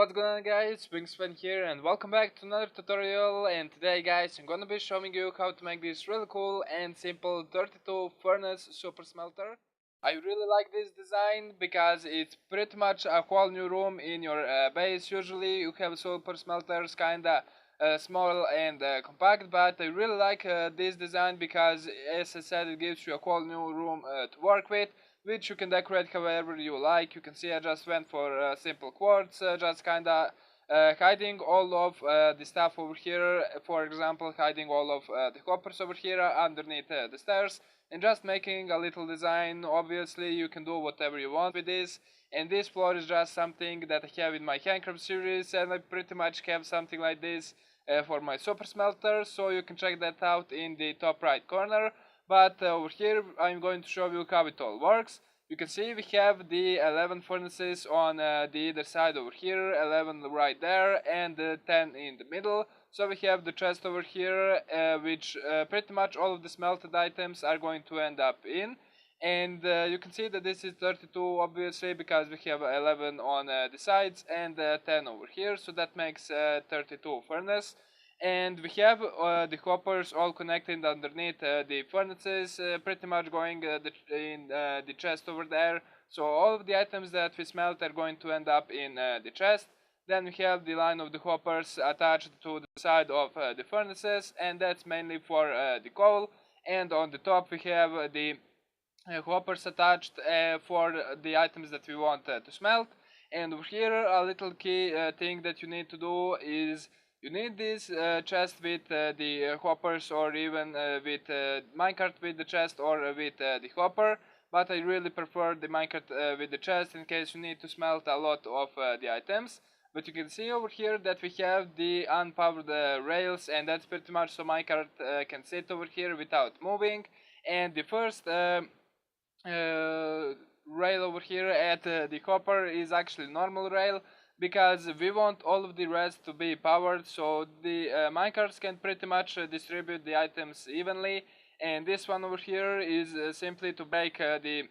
What's going on, guys? Wingspan here and welcome back to another tutorial. And today, guys, I'm gonna be showing you how to make this really cool and simple 32 furnace super smelter. I really like this design because it's pretty much a whole new room in your base. Usually you have super smelters kinda small and compact, but I really like this design because, as I said, it gives you a whole new room to work with, which you can decorate however you like. You can see I just went for simple quartz, just kinda hiding all of the stuff over here. For example, hiding all of the hoppers over here underneath the stairs, and just making a little design. Obviously you can do whatever you want with this, and this floor is just something that I have in my handcraft series, and I pretty much have something like this for my super smelter, so you can check that out in the top right corner. But over here I'm going to show you how it all works. You can see we have the 11 furnaces on the other side over here, 11 right there, and 10 in the middle. So we have the chest over here, which pretty much all of the smelted items are going to end up in. And you can see that this is 32 obviously because we have 11 on the sides and 10 over here, so that makes 32 furnace. And we have the hoppers all connected underneath the furnaces, pretty much going in the chest over there. So all of the items that we smelt are going to end up in the chest. Then we have the line of the hoppers attached to the side of the furnaces, and that's mainly for the coal. And on the top we have the hoppers attached for the items that we want to smelt. And over here a little key thing that you need to do is you need this chest with the hoppers, or even with minecart with the chest, or with the hopper. But I really prefer the minecart with the chest in case you need to smelt a lot of the items. But you can see over here that we have the unpowered rails, and that's pretty much so minecart can sit over here without moving. And the first rail over here at the hopper is actually normal rail, because we want all of the rest to be powered, so the minecarts can pretty much distribute the items evenly. And this one over here is simply to break the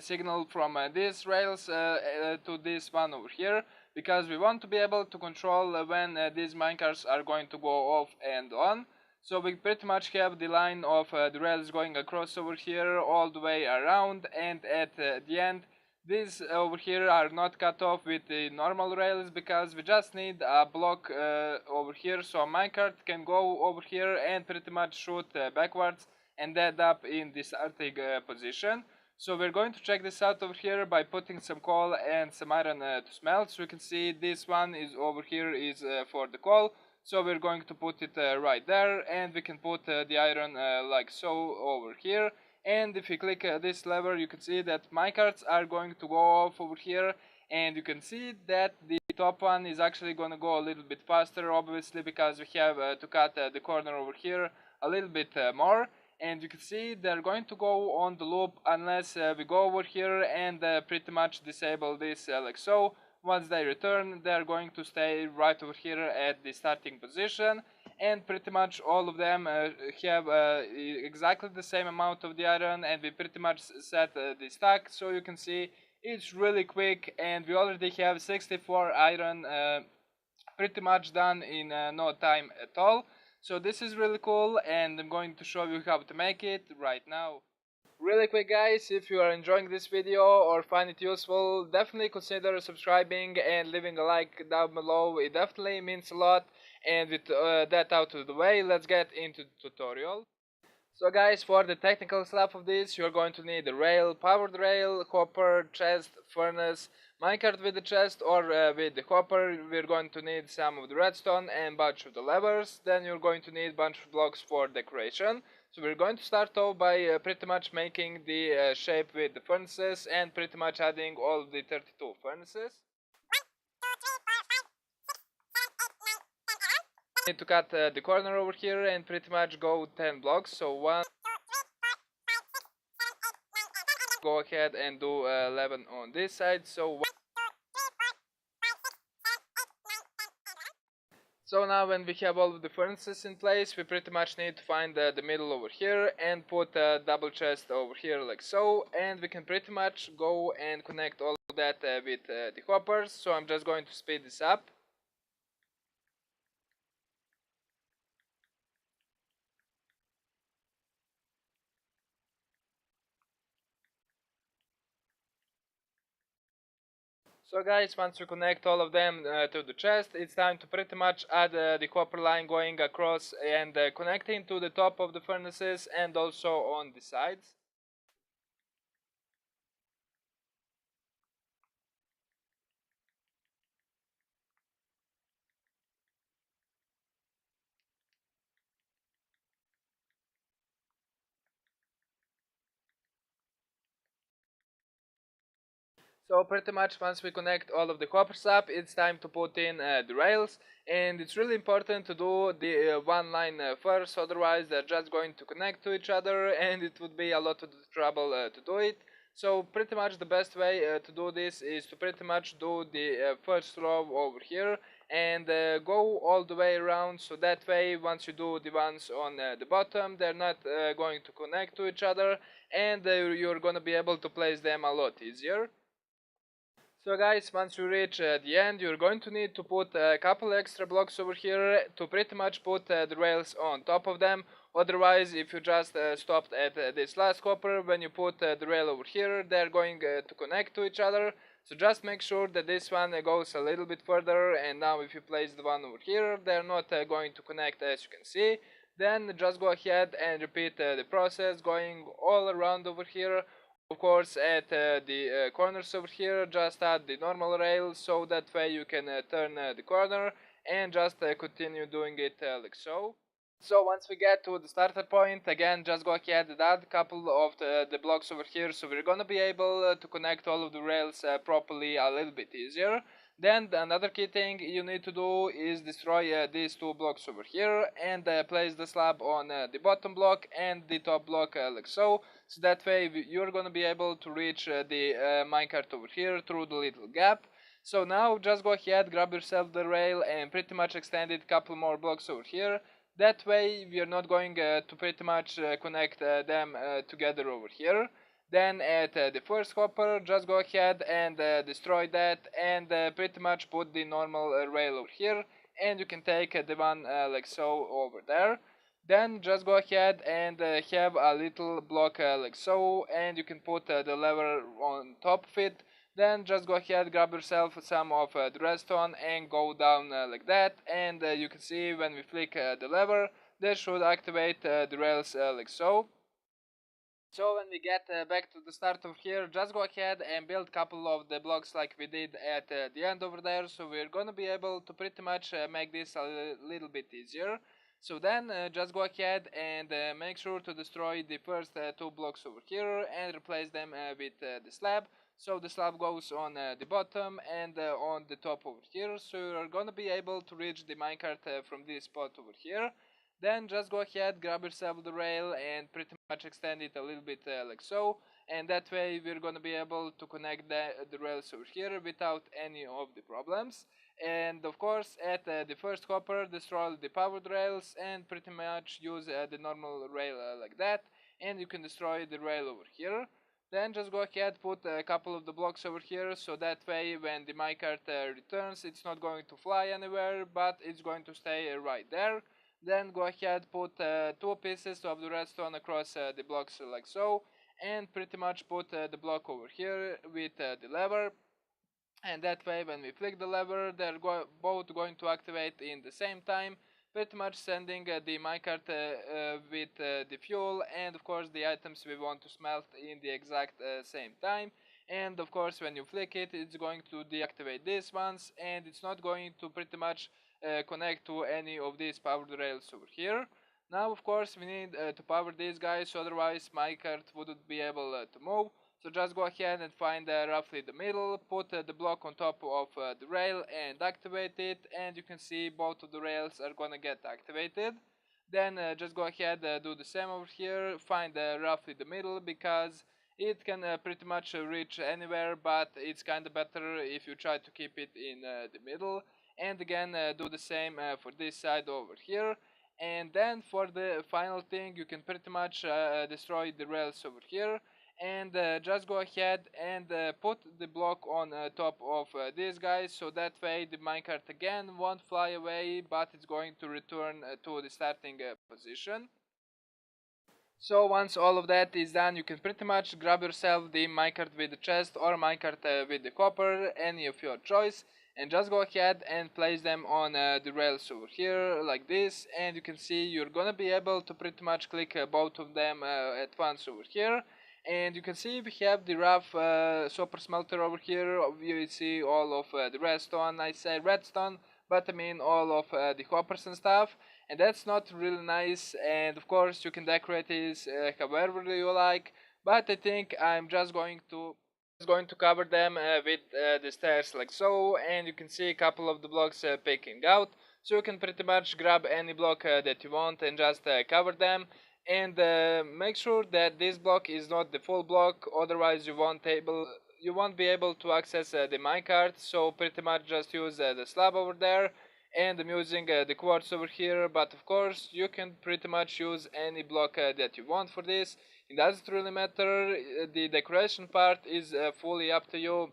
signal from these rails to this one over here, because we want to be able to control when these minecarts are going to go off and on. So we pretty much have the line of the rails going across over here all the way around, and at the end these over here are not cut off with the normal rails, because we just need a block over here, so a minecart can go over here and pretty much shoot backwards and end up in the starting position. So we're going to check this out over here by putting some coal and some iron to smelt. So you can see this one is over here is for the coal, so we're going to put it right there, and we can put the iron like so over here. And if you click this lever, you can see that minecarts are going to go off over here, and you can see that the top one is actually going to go a little bit faster, obviously because we have to cut the corner over here a little bit more. And you can see they're going to go on the loop unless we go over here and pretty much disable this like so. Once they return, they're going to stay right over here at the starting position, and pretty much all of them have exactly the same amount of the iron, and we pretty much set the stack, so you can see it's really quick, and we already have 64 iron pretty much done in no time at all. So this is really cool, and I'm going to show you how to make it right now. Really quick, guys, if you are enjoying this video or find it useful, definitely consider subscribing and leaving a like down below. It definitely means a lot. And with that out of the way, let's get into the tutorial. So guys, for the technical stuff of this, you're going to need a rail, powered rail, hopper, chest, furnace, minecart with the chest or with the hopper. We're going to need some of the redstone and bunch of the levers. Then you're going to need bunch of blocks for decoration. So we're going to start off by pretty much making the shape with the furnaces, and pretty much adding all of the 32 furnaces. Need to cut the corner over here and pretty much go 10 blocks. So 1, go ahead and do 11 on this side. So So now when we have all of the furnaces in place, we pretty much need to find the middle over here and put a double chest over here like so, and we can pretty much go and connect all of that with the hoppers. So I'm just going to speed this up. So guys, once you connect all of them to the chest, it's time to pretty much add the copper line going across and connecting to the top of the furnaces and also on the sides. So pretty much once we connect all of the hoppers up, it's time to put in the rails, and it's really important to do the one line first, otherwise they're just going to connect to each other and it would be a lot of trouble to do it. So pretty much the best way to do this is to pretty much do the first row over here and go all the way around, so that way once you do the ones on the bottom, they're not going to connect to each other, and you're going to be able to place them a lot easier. So guys, once you reach the end, you're going to need to put a couple extra blocks over here to pretty much put the rails on top of them. Otherwise, if you just stopped at this last copper, when you put the rail over here, they're going to connect to each other. So just make sure that this one goes a little bit further, and now if you place the one over here, they're not going to connect, as you can see. Then just go ahead and repeat the process, going all around over here. Of course, at the corners over here, just add the normal rail, so that way you can turn the corner and just continue doing it like so. So once we get to the starter point, again, just go ahead and add a couple of the blocks over here, so we're gonna be able to connect all of the rails properly a little bit easier. Then another key thing you need to do is destroy these two blocks over here and place the slab on the bottom block and the top block like so. So that way you're gonna be able to reach the minecart over here through the little gap. So now just go ahead, grab yourself the rail and pretty much extend it a couple more blocks over here. That way we are not going to pretty much connect them together over here. Then at the first hopper, just go ahead and destroy that and pretty much put the normal rail over here, and you can take the one like so over there. Then just go ahead and have a little block like so, and you can put the lever on top of it. Then just go ahead, grab yourself some of the redstone and go down like that, and you can see when we flick the lever, that should activate the rails like so. So when we get back to the start of here, just go ahead and build a couple of the blocks like we did at the end over there, so we're gonna be able to pretty much make this a little bit easier. So then just go ahead and make sure to destroy the first two blocks over here and replace them with the slab. So the slab goes on the bottom and on the top over here, so you're gonna be able to reach the minecart from this spot over here. Then just go ahead, grab yourself the rail and pretty much extend it a little bit like so, and that way we're gonna be able to connect the rails over here without any of the problems. And of course at the first hopper, destroy the powered rails and pretty much use the normal rail like that, and you can destroy the rail over here. Then just go ahead, put a couple of the blocks over here, so that way when the minecart returns, it's not going to fly anywhere, but it's going to stay right there. Then go ahead, put two pieces of the redstone across the blocks like so, and pretty much put the block over here with the lever, and that way when we flick the lever, they're both going to activate in the same time, pretty much sending the minecart with the fuel and of course the items we want to smelt in the exact same time. And of course when you flick it, it's going to deactivate these ones, and it's not going to pretty much connect to any of these powered rails over here. Now of course we need to power these guys, otherwise minecart wouldn't be able to move. So just go ahead and find roughly the middle, put the block on top of the rail and activate it, and you can see both of the rails are gonna get activated. Then just go ahead, do the same over here, find roughly the middle, because it can pretty much reach anywhere, but it's kinda better if you try to keep it in the middle. and again do the same for this side over here. And then for the final thing, you can pretty much destroy the rails over here, and just go ahead and put the block on top of these guys, so that way the minecart again won't fly away, but it's going to return to the starting position. So once all of that is done, you can pretty much grab yourself the minecart with the chest or minecart with the copper, any of your choice, and just go ahead and place them on the rails over here like this, and you can see you're gonna be able to pretty much click both of them at once over here. And you can see we have the rough super smelter over here. You see all of the redstone, I say redstone, but I mean all of the hoppers and stuff, and that's not really nice. And of course you can decorate this however you like, but I think I'm just going to cover them with the stairs like so, and you can see a couple of the blocks peeking out, so you can pretty much grab any block that you want and just cover them. And make sure that this block is not the full block, otherwise you won't be able to access the minecart. So pretty much just use the slab over there, and I'm using the quartz over here, but of course you can pretty much use any block that you want for this. It doesn't really matter, the decoration part is fully up to you,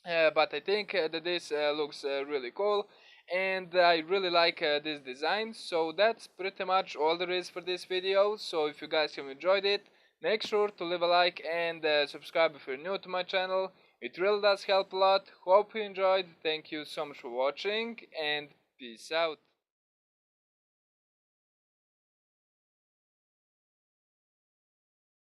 but I think that this looks really cool, and I really like this design. So that's pretty much all there is for this video. So if you guys have enjoyed it, make sure to leave a like and subscribe if you're new to my channel. It really does help a lot. Hope you enjoyed. Thank you so much for watching, and peace out.